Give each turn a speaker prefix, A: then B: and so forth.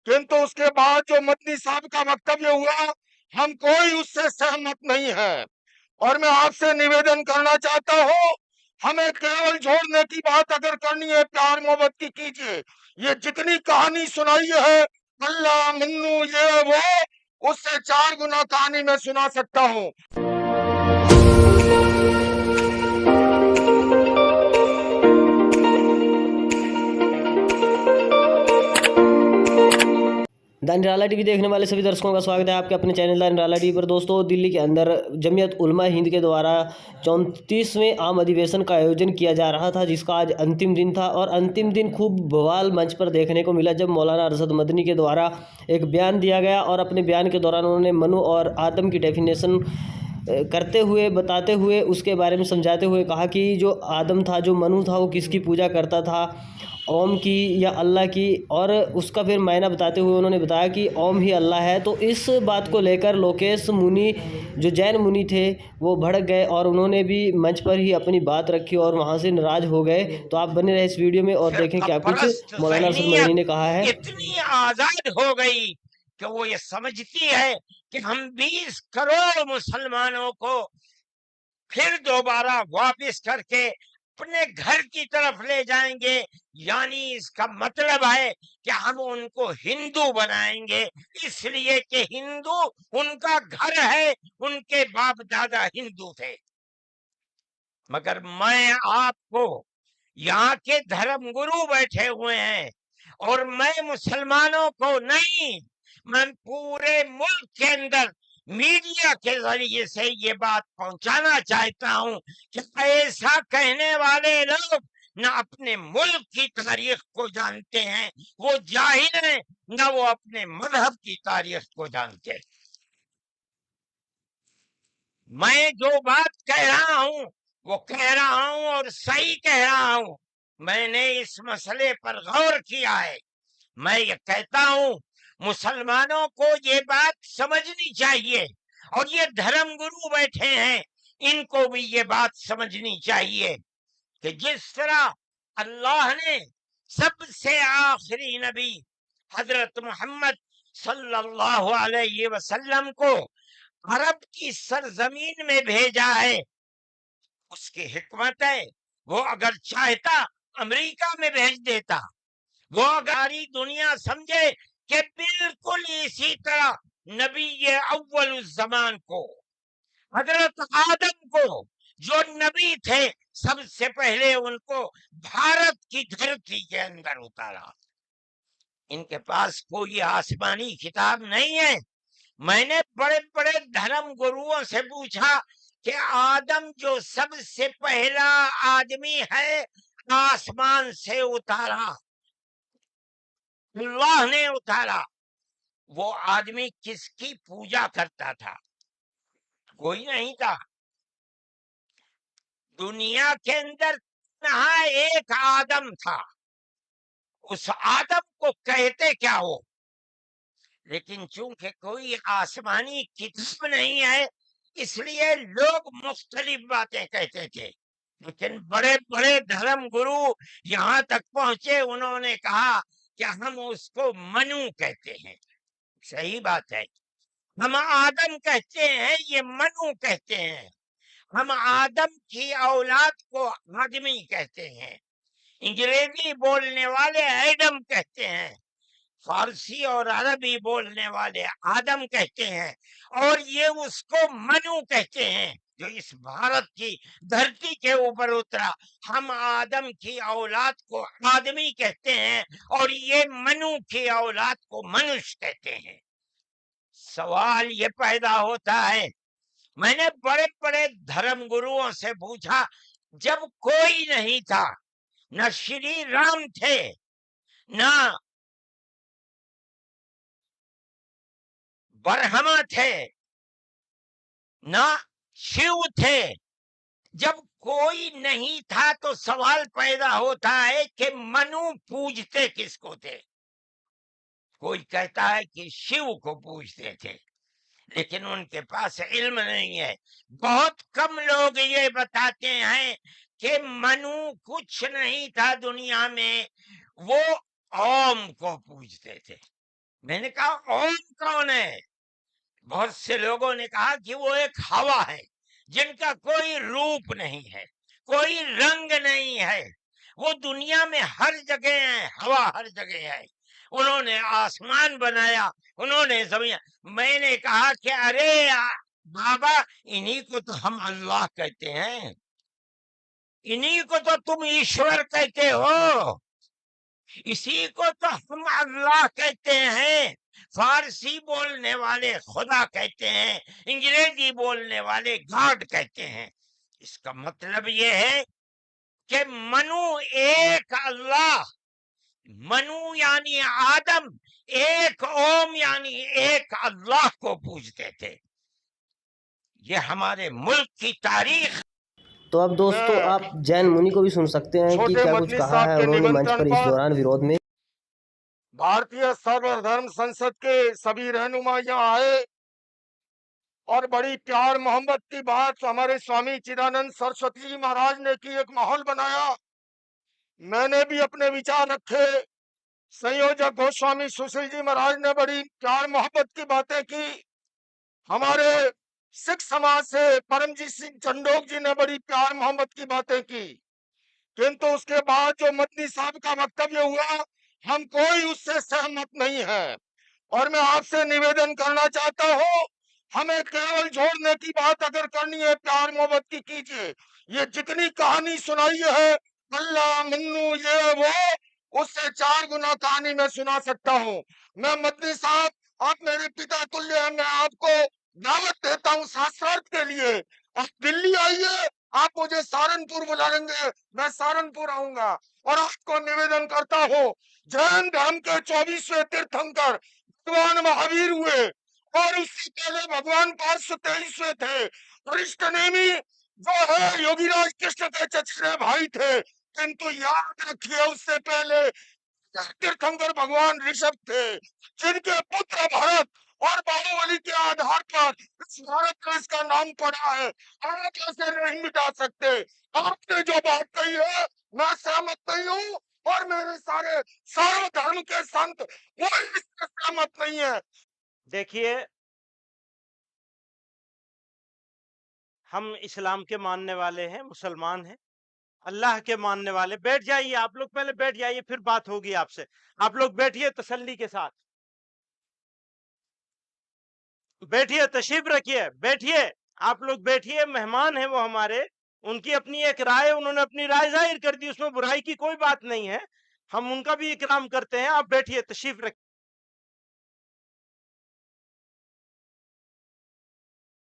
A: किंतु उसके बाद जो मदनी साहब का वक्तव्य हुआ, हम कोई उससे सहमत नहीं है। और मैं आपसे निवेदन करना चाहता हूं, हमें केवल जोड़ने की बात अगर करनी है, प्यार मोहब्बत की कीजिए। ये जितनी कहानी सुनाई है, अल्लाह मन्नू ये वो, उससे 4 गुना कहानी मैं सुना सकता हूं।
B: द निराला टीवी देखने वाले सभी दर्शकों का स्वागत है आपके अपने चैनल द निराला टीवी पर। दोस्तों, दिल्ली के अंदर जमीयत उलमा हिंद के द्वारा 34वें आम अधिवेशन का आयोजन किया जा रहा था, जिसका आज अंतिम दिन था। और अंतिम दिन खूब बवाल मंच पर देखने को मिला जब मौलाना अरशद मदनी के द्वारा एक बयान दिया गया। और अपने बयान के दौरान उन्होंने मनु और आदम की डेफिनेशन करते हुए, बताते हुए, उसके बारे में समझाते हुए कहा कि जो आदम था, जो मनु था, वो किसकी पूजा करता था, ओम की या अल्लाह की। और उसका फिर मायना बताते हुए उन्होंने बताया कि ओम ही अल्लाह है। तो इस बात को लेकर लोकेश मुनि, जो जैन मुनि थे, वो भड़क गए और उन्होंने भी मंच पर ही अपनी बात रखी और वहाँ से नाराज हो गए। तो आप बने रहे इस वीडियो में और देखें क्या कुछ
C: फिरकापरस्त
B: मौलाना अरशद मदनी
C: ज़हनियत
B: ने कहा है।
C: इतनी आजाद हो गई कि वो ये समझती है कि हम 20 करोड़ मुसलमानों को फिर दोबारा वापस करके अपने घर की तरफ ले जाएंगे। यानी इसका मतलब है कि हम उनको हिंदू बनाएंगे, इसलिए कि हिंदू उनका घर है, उनके बाप दादा हिंदू थे। मगर मैं आपको, यहाँ के धर्मगुरु बैठे हुए हैं और मैं मुसलमानों को नहीं, मैं पूरे मुल्क के अंदर मीडिया के जरिए से ये बात पहुंचाना चाहता हूं कि ऐसा कहने वाले लोग न अपने मुल्क की तारीख को जानते हैं, वो जाहिल हैं, न वो अपने मजहब की तारीख को जानते हैं। मैं जो बात कह रहा हूं वो कह रहा हूं और सही कह रहा हूं। मैंने इस मसले पर गौर किया है। मैं ये कहता हूं मुसलमानों को ये बात समझनी चाहिए, और ये धर्म गुरु बैठे हैं, इनको भी ये बात समझनी चाहिए कि जिस तरह अल्लाह ने सबसे आखिरी नबी हजरत मोहम्मद सल्लल्लाहु अलैहि वसल्लम को अरब की सरजमीन में भेजा है, उसकी हिकमत है। वो अगर चाहता अमेरिका में भेज देता। वो अगर दुनिया समझे कि बिल्कुल इसी तरह नबी ये अव्वल जमान को, हजरत आदम को, जो नबी थे, सबसे पहले उनको भारत की धरती के अंदर उतारा। इनके पास कोई आसमानी किताब नहीं है। मैंने बड़े बड़े धर्म गुरुओं से पूछा कि आदम जो सबसे पहला आदमी है, आसमान से उतारा, अल्लाह ने उतारा, वो आदमी किसकी पूजा करता था? कोई नहीं था दुनिया के अंदर। यहाँ एक आदम था, उस आदम को कहते क्या हो? लेकिन चूंकि कोई आसमानी किताब नहीं है, इसलिए लोग मुख्तलिफ बातें कहते थे। लेकिन बड़े बड़े धर्म गुरु यहाँ तक पहुंचे, उन्होंने कहा कि हम उसको मनु कहते हैं। सही बात है, हम आदम कहते हैं, ये मनु कहते हैं। हम आदम की औलाद को आदमी कहते हैं। अंग्रेजी बोलने वाले एडम कहते हैं, फारसी और अरबी बोलने वाले आदम कहते हैं, और ये उसको मनु कहते हैं जो इस भारत की धरती के ऊपर उतरा। हम आदम की औलाद को आदमी कहते हैं और ये मनु की औलाद को मनुष्य कहते हैं। सवाल ये पैदा होता है, मैंने बड़े बड़े धर्म गुरुओं से पूछा, जब कोई नहीं था, न श्री राम थे, न ब्रह्मा थे, न शिव थे, जब कोई नहीं था तो सवाल पैदा होता है कि मनु पूजते किसको थे? कोई कहता है कि शिव को पूजते थे, लेकिन उनके पास इल्म नहीं है। बहुत कम लोग ये बताते हैं कि मनु कुछ नहीं था दुनिया में, वो ओम को पूजते थे। میں نے کہا اوم کون ہے؟ بہت سے لوگوں نے کہا کہ وہ ایک ہوا ہے جن کا کوئی روپ نہیں ہے، کوئی رنگ نہیں ہے، وہ دنیا میں ہر جگہ ہے، ہوا ہر جگہ ہے، انہوں نے آسمان بنایا، انہوں نے زمین۔ میں نے کہا کہ ارے بابا، انہی کو تو ہم اللہ کہتے ہیں، انہی کو تو تم ایشور کہتے ہو، اسی کو تو ہم اللہ کہتے ہیں۔ فارسی بولنے والے خدا کہتے ہیں، انگریزی بولنے والے گاڈ کہتے ہیں۔ اس کا مطلب یہ ہے کہ منو ایک اللہ، منو یعنی آدم، ایک اوم یعنی ایک اللہ کو پوجتے تھے۔ یہ ہمارے ملک کی تاریخ۔
B: تو اب دوستو
A: میں
B: آپ جین منی کو بھی سن سکتے ہیں کہ
A: چھوٹے
B: کیا کچھ
A: مدنی
B: کہا
A: صاحب
B: ہے
A: کے
B: انہوں نے منچ
A: نمنترن
B: پر اس
A: پر
B: دوران وروध میں۔
A: بھارتیہ سرو دھرم سنسد کے سبھی رہنما یہاں آئے اور بڑی پیار محبت کی بات ہمارے سوامی چدانند سرسوتی جی مہاراج نے کی، ایک ماحول بنایا۔ میں نے بھی اپنے وچار رکھے، سنیوجک گوسوامی سشیل جی مہاراج نے بڑی پیار محبت کی باتیں کی، ہمارے سکھ سماج سے پرمجیت سنگھ چنڈوک جی نے بڑی پیار محبت کی باتیں کی، کنتو اس کے بعد جو مدنی صاحب کا وکتویہ ہوا، ہم کوئی اس سے سہمت نہیں ہے، اور میں آپ سے نویدن کرنا چاہتا ہوں، ہمیں کیول جوڑنے کی بات اگر کرنی ہے پیار محبت کی کیجیے۔ یہ جتنی کہانی سنائی ہے اللہ منو یہ وہ، اس سے 4 گنا کہانی میں سنا سکتا ہوں۔ میں مدنی صاحب، آپ میرے پتا تلیہ ہیں، میں آپ کو دعوت دیتا ہوں ساسرات کے لیے، آپ دلی آئیے، آپ مجھے سہارنپور بلائیں گے، میں سہارنپور آؤں گا، اور آپ کو نویدن کرتا ہوں، جین دھرم کے 24ویں تیرتھنکر بھگوان مہاویر ہوئے، اور اس سے پہلے بھگوان 523ویں تھے، ورشٹھ نیمی جو ہے یوگی راج کرشن کے چچیرے بھائی تھے، کنتو یاد رکھیے اس سے پہلے تیرتھنکر بھگوان رشبھ تھے، جن کے پتر بھرت اور باہوبلی کے آدھار پر اس بھارت کا اس کا نام پڑا ہے۔ آپ اسے نہیں مٹا سکتے۔ آپ نے جو بات کہی ہے میں سہمت نہیں ہوں، اور میرے سارے دھرم کے سنت کوئی اس سے سہمت نہیں ہے۔
D: دیکھیے، ہم اسلام کے ماننے والے ہیں، مسلمان ہیں، اللہ کے ماننے والے۔ بیٹھ جائیے آپ لوگ، پہلے بیٹھ جائیے، پھر بات ہوگی آپ سے۔ آپ لوگ بیٹھیے تسلی کے ساتھ، بیٹھیے، تشریف رکھیے، بیٹھیے، آپ لوگ بیٹھیے۔ مہمان ہیں وہ ہمارے، ان کی اپنی ایک رائے، انہوں نے اپنی رائے ظاہر کر دی، اس میں برائی کی کوئی بات نہیں ہے، ہم ان کا بھی اکرام کرتے ہیں۔ آپ بیٹھیے، تشریف رکھیے۔